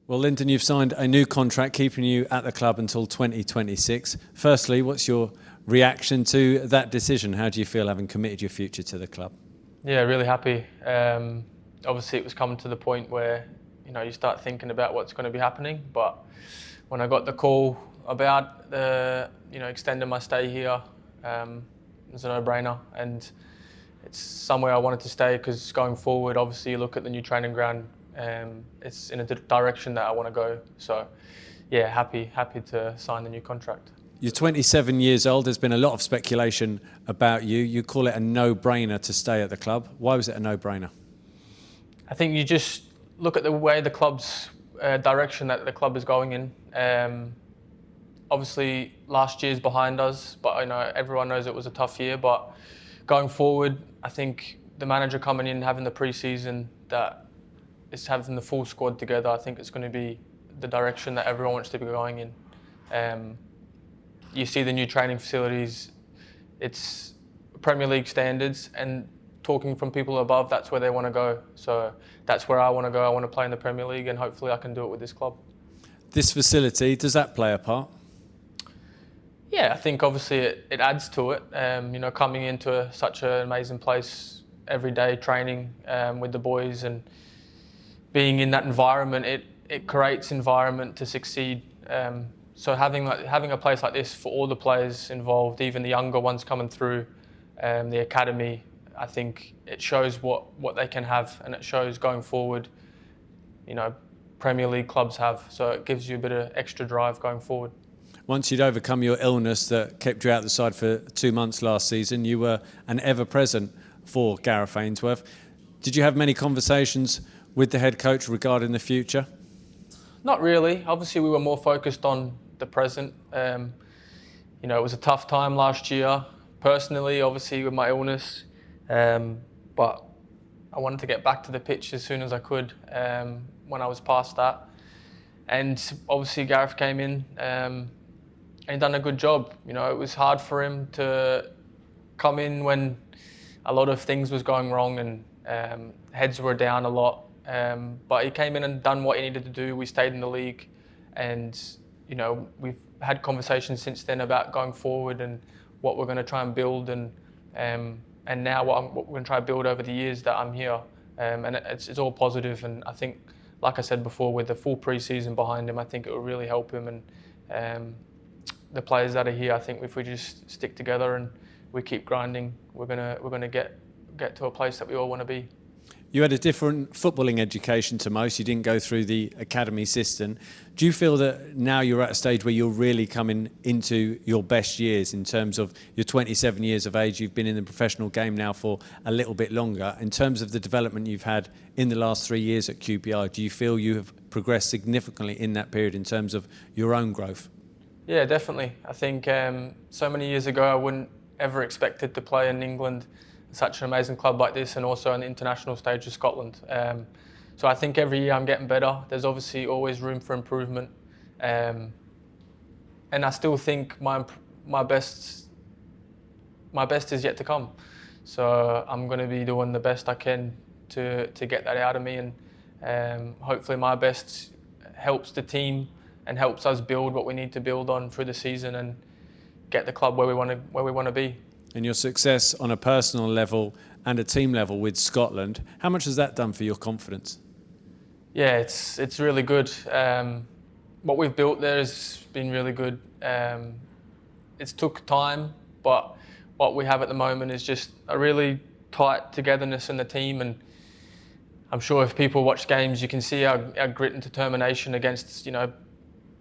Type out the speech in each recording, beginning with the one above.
Well, Lyndon, you've signed a new contract keeping you at the club until 2026. Firstly, what's your reaction to that decision? How do you feel having committed your future to the club? Yeah, really happy. Obviously, it was coming to the point where you start thinking about what's going to be happening. But when I got the call about extending my stay here, it was a no-brainer, and it's somewhere I wanted to stay because going forward, obviously, you look at the new training ground. It's in a direction that I want to go. So, yeah, happy to sign the new contract. You're 27 years old. There's been a lot of speculation about you. You call it a no-brainer to stay at the club. Why was it a no-brainer? I think you just look at the way the club's direction that the club is going in. Obviously, last year's behind us, but everyone knows it was a tough year. But going forward, I think the manager coming in, having the pre-season, that is having the full squad together. I think it's going to be the direction that everyone wants to be going in. You see the new training facilities, it's Premier League standards, and talking from people above, that's where they want to go. So that's where I want to go. I want to play in the Premier League, and hopefully I can do it with this club. This facility, does that play a part? Yeah, I think obviously it adds to it. Coming into such an amazing place every day, training with the boys and being in that environment, it creates environment to succeed. So having a place like this for all the players involved, even the younger ones coming through the academy, I think it shows what they can have, and it shows going forward, Premier League clubs have. So it gives you a bit of extra drive going forward. Once you'd overcome your illness that kept you out the side for 2 months last season, you were an ever-present for Gareth Ainsworth. Did you have many conversations with the head coach regarding the future? Not really. Obviously, we were more focused on the present. It was a tough time last year, personally, obviously with my illness. But I wanted to get back to the pitch as soon as I could when I was past that. And obviously Gareth came in and he done a good job. It was hard for him to come in when a lot of things was going wrong and heads were down a lot. But he came in and done what he needed to do. We stayed in the league, and we've had conversations since then about going forward and what we're going to try and build, and now what we're going to try and build over the years that I'm here. And it's all positive, and I think, like I said before, with the full pre-season behind him, I think it will really help him, and the players that are here. I think if we just stick together and we keep grinding, we're gonna get to a place that we all want to be. You had a different footballing education to most. You didn't go through the academy system. Do you feel that now you're at a stage where you're really coming into your best years in terms of you're 27 years of age, you've been in the professional game now for a little bit longer. In terms of the development you've had in the last 3 years at QPR, do you feel you have progressed significantly in that period in terms of your own growth? Yeah, definitely. I think so many years ago I wouldn't ever expected to play in England, such an amazing club like this, and also on the international stage of Scotland. So I think every year I'm getting better. There's obviously always room for improvement, and I still think my best is yet to come. So I'm going to be doing the best I can to get that out of me, and hopefully my best helps the team and helps us build what we need to build on through the season and get the club where we want to be. And your success on a personal level and a team level with Scotland, how much has that done for your confidence? Yeah, it's really good. What we've built there has been really good. It's took time, but what we have at the moment is just a really tight togetherness in the team, and I'm sure if people watch games, you can see our grit and determination against,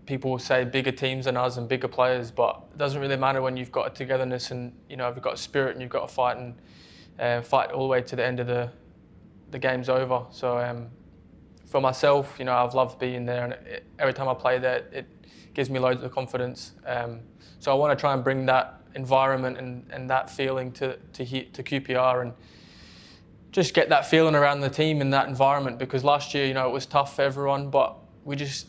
people will say bigger teams than us and bigger players, but it doesn't really matter when you've got a togetherness and if you've got a spirit and you've got to fight and fight all the way to the end of the game's over. So for myself, I've loved being there, and every time I play there, it gives me loads of confidence. So I want to try and bring that environment and that feeling to QPR, and just get that feeling around the team in that environment, because last year, it was tough for everyone, but we just,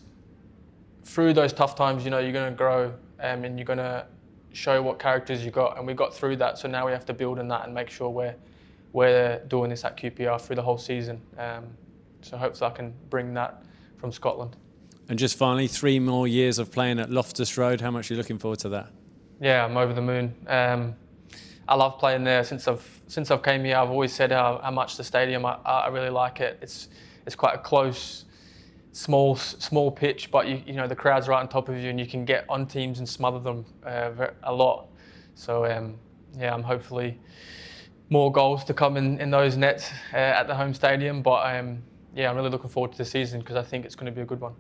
through those tough times, you're going to grow and you're going to show what characters you got, and we got through that. So now we have to build on that and make sure we're doing this at QPR through the whole season. So hopefully I can bring that from Scotland. And just finally, 3 more years of playing at Loftus Road. How much are you looking forward to that? Yeah, I'm over the moon. I love playing there. Since I've came here, I've always said how much the stadium I really like it. It's quite a close, small pitch, but you know the crowd's right on top of you, and you can get on teams and smother them a lot. So yeah, I'm hopefully more goals to come in those nets at the home stadium. But yeah, I'm really looking forward to the season because I think it's going to be a good one.